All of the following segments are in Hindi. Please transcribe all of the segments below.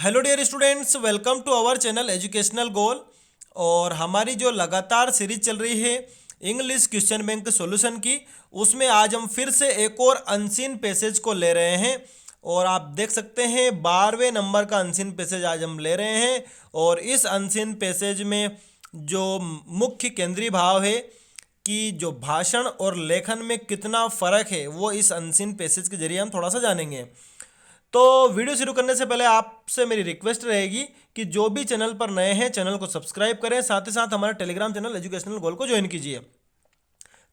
Hello dear students, welcome to our channel educational goal. और हमारी जो लगातार सीरीज चल रही है इंग्लिश क्वेश्चन बैंक सॉल्यूशन की, उसमें आज हम फिर से एक और अनसीन पैसेज को ले रहे हैं। और आप देख सकते हैं 12वें नंबर का अनसीन पैसेज आज हम ले रहे हैं। और इस अनसीन पैसेज में जो मुख्य केंद्रीय भाव है कि जो भाषण और लेखन में कितना फ़र्क है, वो इस अनसीन पैसेज के जरिए हम थोड़ा सा जानेंगे। तो वीडियो शुरू करने से पहले आपसे मेरी रिक्वेस्ट रहेगी कि जो भी चैनल पर नए हैं चैनल को सब्सक्राइब करें, साथ ही साथ हमारे टेलीग्राम चैनल एजुकेशनल गोल को ज्वाइन कीजिए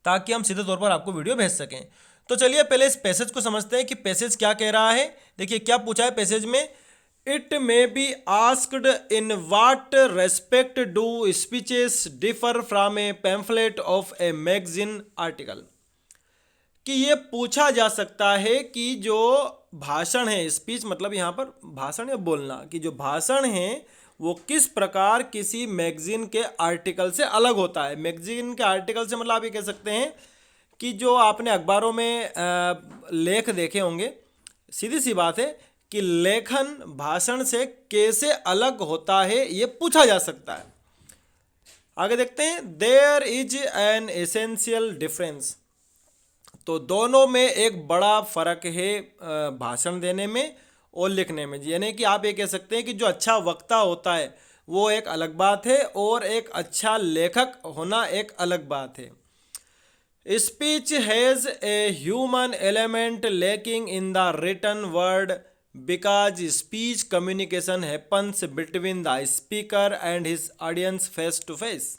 ताकि हम सीधे तौर पर आपको वीडियो भेज सकें। तो चलिए पहले इस पैसेज को समझते हैं कि पैसेज क्या कह रहा है। देखिए क्या पूछा है पैसेज में। It may be asked in what respect do speeches differ from a pamphlet of a magazine article. कि ये पूछा जा सकता है कि जो भाषण है, स्पीच मतलब यहाँ पर भाषण या बोलना, कि जो भाषण है वो किस प्रकार किसी मैगजीन के आर्टिकल से अलग होता है। मैगजीन के आर्टिकल से मतलब आप ये कह सकते हैं कि जो आपने अखबारों में लेख देखे होंगे, सीधी सी बात है कि लेखन भाषण से कैसे अलग होता है ये पूछा जा सकता है। आगे देखते हैं। There is an essential difference. तो दोनों में एक बड़ा फर्क है भाषण देने में और लिखने में। यानी कि आप ये कह सकते हैं कि जो अच्छा वक्ता होता है वो एक अलग बात है और एक अच्छा लेखक होना एक अलग बात है। Speech has a human element lacking in the written word because speech communication happens between the speaker and his audience face to face.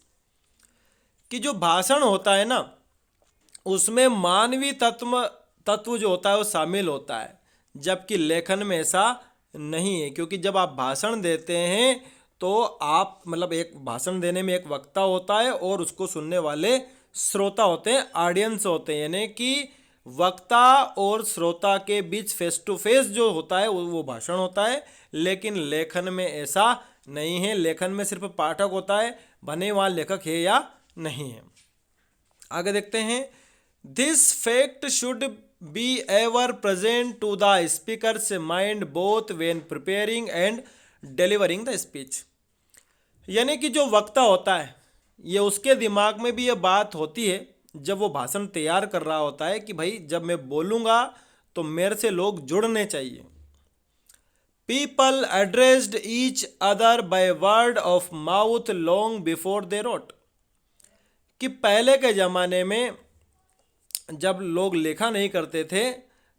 कि जो भाषण होता है ना, उसमें मानवीय तत्व जो होता है वो शामिल होता है, जबकि लेखन में ऐसा नहीं है। क्योंकि जब आप भाषण देते हैं तो आप मतलब एक भाषण देने में एक वक्ता होता है और उसको सुनने वाले श्रोता होते हैं, ऑडियंस होते हैं। यानी कि वक्ता और श्रोता के बीच फेस टू फेस जो होता है वो भाषण होता है। लेकिन लेखन में ऐसा नहीं है। लेखन में सिर्फ पाठक होता है, भले वहाँ लेखक है या नहीं है। आगे देखते हैं। This fact should be ever present to the speaker's mind both when preparing and delivering the speech। यानी कि जो वक्ता होता है ये उसके दिमाग में भी ये बात होती है जब वो भाषण तैयार कर रहा होता है कि भाई जब मैं बोलूँगा तो मेरे से लोग जुड़ने चाहिए। People addressed each other by word of mouth long before they wrote। कि पहले के ज़माने में जब लोग लेखा नहीं करते थे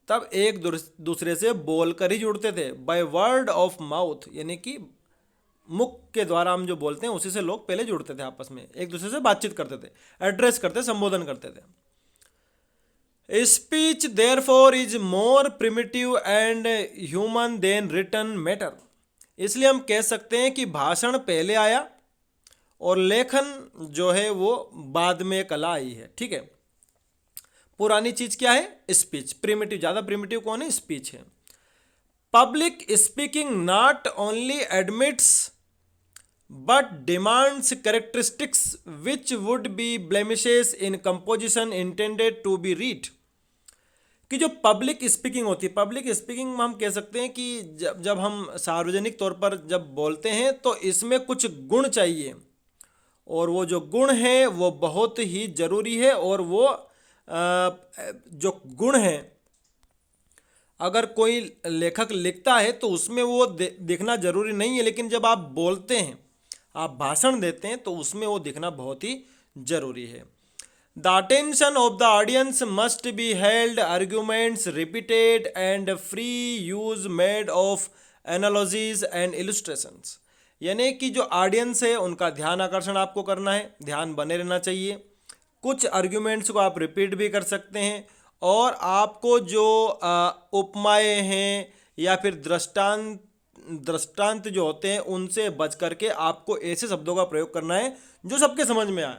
तब एक दूसरे से बोलकर ही जुड़ते थे। बाय वर्ड ऑफ माउथ, यानी कि मुख के द्वारा हम जो बोलते हैं उसी से लोग पहले जुड़ते थे, आपस में एक दूसरे से बातचीत करते थे, एड्रेस करते, संबोधन करते थे। Speech therefore is more primitive and human than written matter. इसलिए हम कह सकते हैं कि भाषण पहले आया और लेखन जो है वो बाद में कला आई है। ठीक है। पुरानी चीज क्या है? स्पीच। प्रिमिटिव, ज्यादा प्रिमिटिव कौन है? स्पीच है। Public speaking not only admits but demands characteristics which would be blemishes in composition intended to be read. कि जो पब्लिक स्पीकिंग होती है, पब्लिक स्पीकिंग में हम कह सकते हैं कि जब हम सार्वजनिक तौर पर जब बोलते हैं तो इसमें कुछ गुण चाहिए और वो जो गुण है वो बहुत ही जरूरी है। और वो जो गुण है अगर कोई लेखक लिखता है तो उसमें वो दिखना जरूरी नहीं है, लेकिन जब आप बोलते हैं, आप भाषण देते हैं तो उसमें वो दिखना बहुत ही जरूरी है। The attention of the audience must be held, arguments repeated and free use made of analogies and illustrations. यानी कि जो ऑडियंस है उनका ध्यान आकर्षण आपको करना है, ध्यान बने रहना चाहिए। कुछ आर्ग्यूमेंट्स को आप रिपीट भी कर सकते हैं और आपको जो उपमाएं हैं या फिर दृष्टांत जो होते हैं उनसे बच करके आपको ऐसे शब्दों का प्रयोग करना है जो सबके समझ में आए।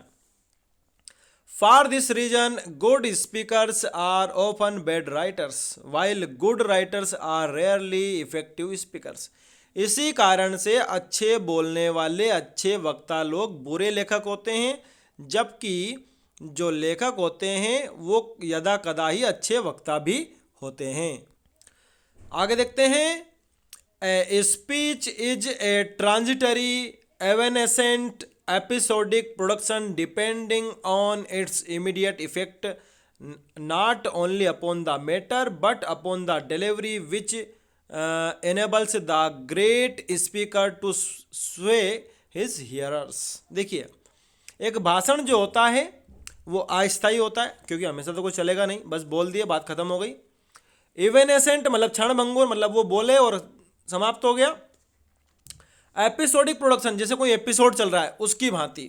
For this reason good speakers are often bad writers while good writers are rarely effective speakers. इसी कारण से अच्छे बोलने वाले, अच्छे वक्ता लोग बुरे लेखक होते हैं, जबकि जो लेखक होते हैं वो यदा कदा ही अच्छे वक्ता भी होते हैं। आगे देखते हैं। A speech is a transitory evanescent episodic production depending on its immediate effect not only upon the matter but upon the delivery which enables the great speaker to sway his hearers। देखिए, एक भाषण जो होता है वो अस्थायी होता है, क्योंकि हमेशा तो कुछ चलेगा नहीं, बस बोल दिए बात खत्म हो गई। इवेनेसेंट मतलब क्षणभंगुर, मतलब वो बोले और समाप्त हो गया। एपिसोडिक प्रोडक्शन, जैसे कोई एपिसोड चल रहा है उसकी भांति,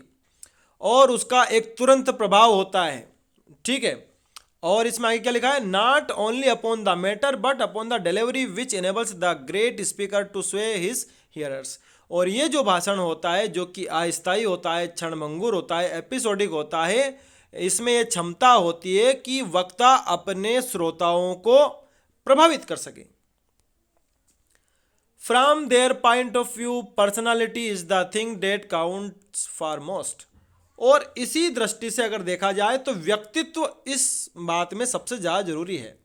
और उसका एक तुरंत प्रभाव होता है, ठीक है। और इसमें आगे क्या लिखा है, not only upon the matter but upon the delivery which enables the great speaker to sway his hearers. और ये जो भाषण होता है जो कि अस्थायी होता है, क्षणभंगुर होता है, एपिसोडिक होता है, इसमें यह क्षमता होती है कि वक्ता अपने श्रोताओं को प्रभावित कर सके। From their point of view, personality is the thing that counts for most। और इसी दृष्टि से अगर देखा जाए तो व्यक्तित्व इस बात में सबसे ज़्यादा जरूरी है।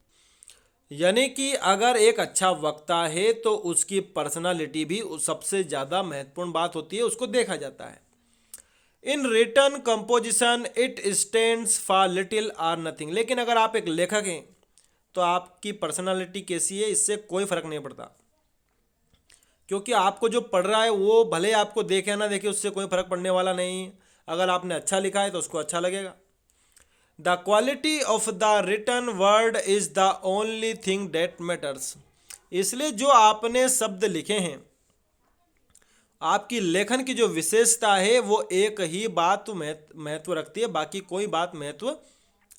यानी कि अगर एक अच्छा वक्ता है तो उसकी पर्सनालिटी भी सबसे ज़्यादा महत्वपूर्ण बात होती है, उसको देखा जाता है। In written composition it stands for little or nothing. लेकिन अगर आप एक लेखक हैं तो आपकी पर्सनालिटी कैसी है इससे कोई फर्क नहीं पड़ता, क्योंकि आपको जो पढ़ रहा है वो भले आपको देखे ना देखे, उससे कोई फर्क पड़ने वाला नहीं। अगर आपने अच्छा लिखा है तो उसको अच्छा लगेगा। The quality of the written word is the only thing that matters. इसलिए जो आपने शब्द लिखे हैं, आपकी लेखन की जो विशेषता है वो एक ही बात महत्व रखती है, बाकी कोई बात महत्व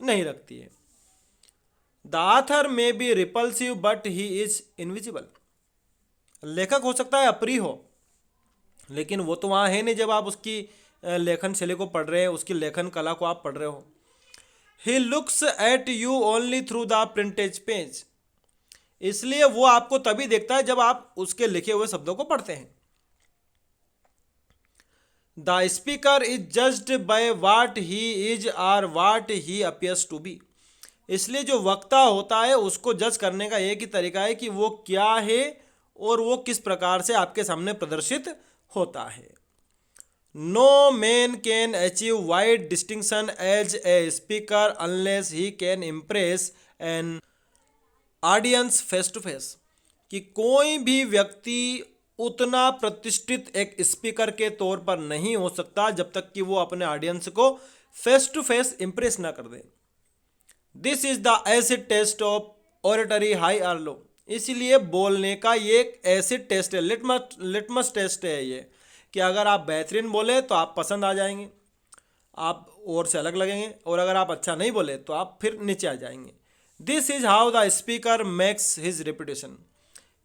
नहीं रखती है। The author may be repulsive but he is invisible. लेखक हो सकता है अप्रिय हो, लेकिन वो तो वहाँ है नहीं जब आप उसकी लेखन शैली को पढ़ रहे हैं, उसकी लेखन कला को आप पढ़ रहे हो। He looks at you only through the printed page. इसलिए वो आपको तभी देखता है जब आप उसके लिखे हुए शब्दों को पढ़ते हैं। The speaker is judged by what he is or what he appears to be. इसलिए जो वक्ता होता है उसको जज करने का एक ही तरीका है कि वो क्या है और वो किस प्रकार से आपके सामने प्रदर्शित होता है। No man can achieve wide distinction as a speaker unless he can impress an audience face to face. कि कोई भी व्यक्ति उतना प्रतिष्ठित एक स्पीकर के तौर पर नहीं हो सकता जब तक कि वो अपने ऑडियंस को फेस टू फेस इम्प्रेस ना कर दे। This is the acid test of oratory high or low. इसीलिए बोलने का ये एक एसिड टेस्ट है, लिटमस टेस्ट है ये, कि अगर आप बेहतरीन बोले तो आप पसंद आ जाएंगे, आप और से अलग लगेंगे, और अगर आप अच्छा नहीं बोले तो आप फिर नीचे आ जाएंगे। This is how the speaker makes his reputation.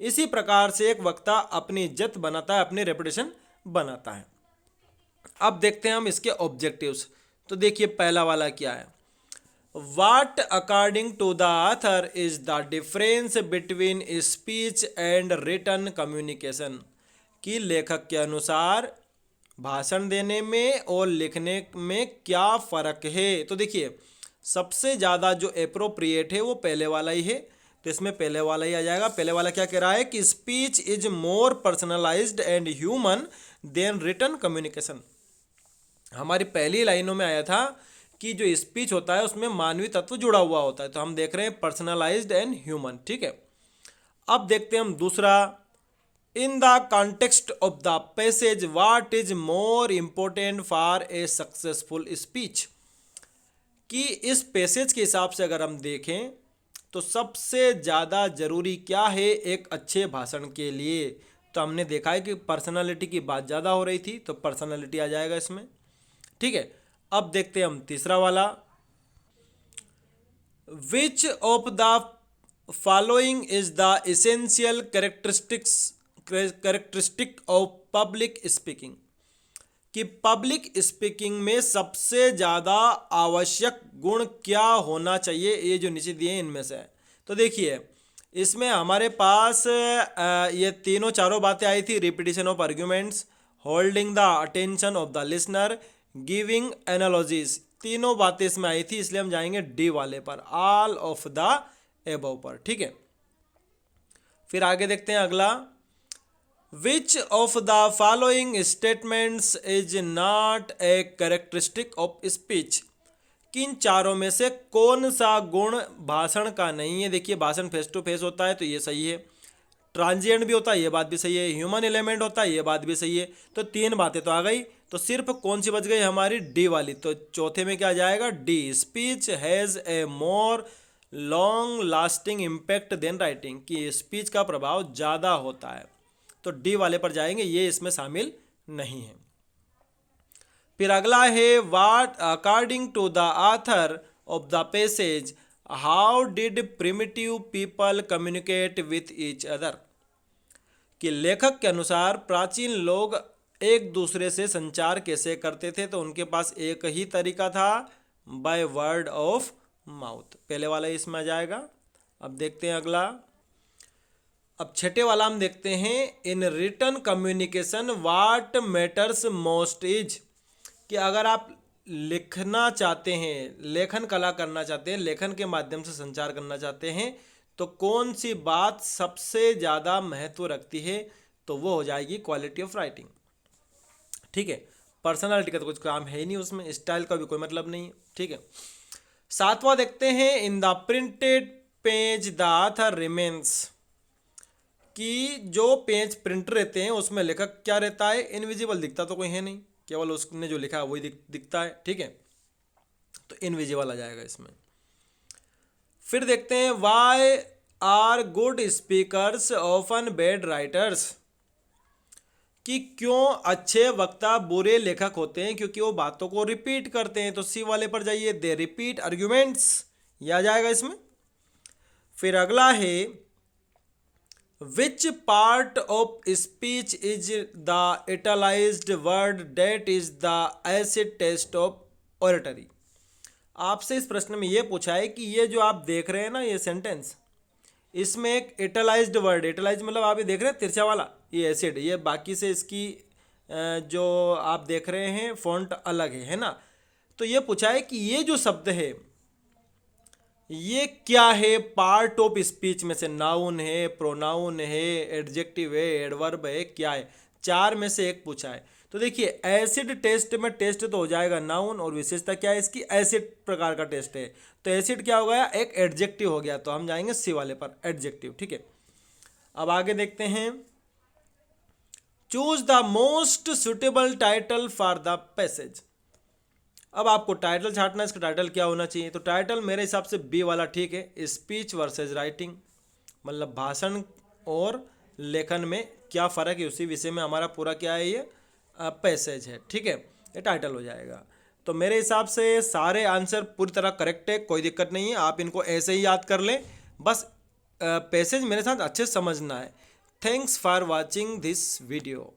इसी प्रकार से एक वक्ता अपनी इज्जत बनाता है, अपनी रेपुटेशन बनाता है। अब देखते हैं हम इसके ऑब्जेक्टिव्स। तो देखिए पहला वाला क्या है, What according to the author is the difference between speech and written communication। कि लेखक के अनुसार भाषण देने में और लिखने में क्या फ़र्क है। तो देखिए सबसे ज़्यादा जो एप्रोप्रिएट है वो पहले वाला ही है, तो इसमें पहले वाला ही आ जाएगा। पहले वाला क्या कह रहा है कि speech is more personalised and human than written communication. हमारी पहली लाइनों में आया था कि जो स्पीच होता है उसमें मानवीय तत्व जुड़ा हुआ होता है, तो हम देख रहे हैं पर्सनलाइज्ड एंड ह्यूमन, ठीक है। अब देखते हैं हम दूसरा, in the context of the passage what is more important for a successful speech. कि इस पैसेज के हिसाब से अगर हम देखें तो सबसे ज़्यादा जरूरी क्या है एक अच्छे भाषण के लिए, तो हमने देखा है कि पर्सनालिटी की बात ज़्यादा हो रही थी, तो पर्सनालिटी आ जाएगा इसमें, ठीक है। अब देखते हैं हम तीसरा वाला, which of the following is the essential characteristic of public speaking. कि पब्लिक स्पीकिंग में सबसे ज़्यादा आवश्यक गुण क्या होना चाहिए, ये जो नीचे दिए इनमें से। तो देखिए इसमें हमारे पास ये तीनों चारों बातें आई थी, repetition of arguments, holding the attention of the listener, giving analogies, तीनों बातें इसमें आई थी, इसलिए हम जाएंगे डी वाले पर, ऑल ऑफ द एबव पर, ठीक है। फिर आगे देखते हैं अगला, which of the following statements is not a characteristic of speech. किन चारों में से कौन सा गुण भाषण का नहीं है। देखिए भाषण फेस टू फेस होता है तो ये सही है, ट्रांजिएंट भी होता है ये बात भी सही है, ह्यूमन एलिमेंट होता है ये बात भी सही है। तो तीन बातें तो आ गई, तो सिर्फ कौन सी बच गई हमारी, डी वाली। तो चौथे में क्या जाएगा, D. Speech has a more long lasting impact than writing, कि स्पीच का प्रभाव ज़्यादा होता है, तो डी वाले पर जाएंगे, ये इसमें शामिल नहीं है। फिर अगला है what according to the author of the passage how did primitive people communicate with each other, कि लेखक के अनुसार प्राचीन लोग एक दूसरे से संचार कैसे करते थे। तो उनके पास एक ही तरीका था, बाय वर्ड ऑफ माउथ। पहले वाला इसमें आ जाएगा। अब देखते हैं अगला। अब छठे वाला हम देखते हैं, in written communication what matters most is, कि अगर आप लिखना चाहते हैं, लेखन कला करना चाहते हैं, लेखन के माध्यम से संचार करना चाहते हैं, तो कौन सी बात सबसे ज़्यादा महत्व रखती है, तो वो हो जाएगी क्वालिटी ऑफ राइटिंग। ठीक है, पर्सनालिटी का तो कुछ काम है ही नहीं उसमें, स्टाइल का भी कोई मतलब नहीं है। ठीक है, सातवां देखते हैं, in the printed page the author remains, कि जो पेज प्रिंट रहते हैं उसमें लेखक क्या रहता है, इनविजिबल, दिखता तो कोई है नहीं, केवल उसने जो लिखा है वही दिखता है। ठीक है, तो इनविजिबल आ जाएगा इसमें। फिर देखते हैं, why are good speakers often bad writers, कि क्यों अच्छे वक्ता बुरे लेखक होते हैं, क्योंकि वो बातों को रिपीट करते हैं। तो सी वाले पर जाइए, दे रिपीट आर्ग्यूमेंट्स, ये आ जाएगा इसमें। फिर अगला है, which part of speech is the italicised word that is the acid test of oratory. आपसे इस प्रश्न में ये पूछा है कि ये जो आप देख रहे हैं ना, ये सेंटेंस, इसमें एक इटलाइज्ड वर्ड, इटलाइज मतलब आप ये देख रहे हैं तिरछा वाला, ये एसिड, ये बाकी से इसकी जो आप देख रहे हैं फॉन्ट अलग है ना। तो ये पूछा है कि ये जो शब्द है ये क्या है, पार्ट ऑफ स्पीच में से, नाउन है, प्रोनाउन है, एडजेक्टिव है, एडवर्ब है, क्या है। चार में से एक पूछा है। तो देखिए एसिड टेस्ट में टेस्ट तो हो जाएगा नाउन, और विशेषता क्या है इसकी, एसिड प्रकार का टेस्ट है, तो एसिड क्या हो गया, एक एडजेक्टिव हो गया, तो हम जाएंगे सी वाले पर, एडजेक्टिव। ठीक है, अब आगे देखते हैं, choose the most suitable title for the passage. अब आपको टाइटल छांटना, इसका टाइटल क्या होना चाहिए, तो टाइटल मेरे हिसाब से बी वाला ठीक है, स्पीच वर्सेस राइटिंग, मतलब भाषण और लेखन में क्या फ़र्क है, उसी विषय में हमारा पूरा क्या है, ये पैसेज है। ठीक है, ये टाइटल हो जाएगा। तो मेरे हिसाब से सारे आंसर पूरी तरह करेक्ट है, कोई दिक्कत नहीं है, आप इनको ऐसे ही याद कर लें, बस पैसेज मेरे साथ अच्छे से समझना है। Thanks for watching this video.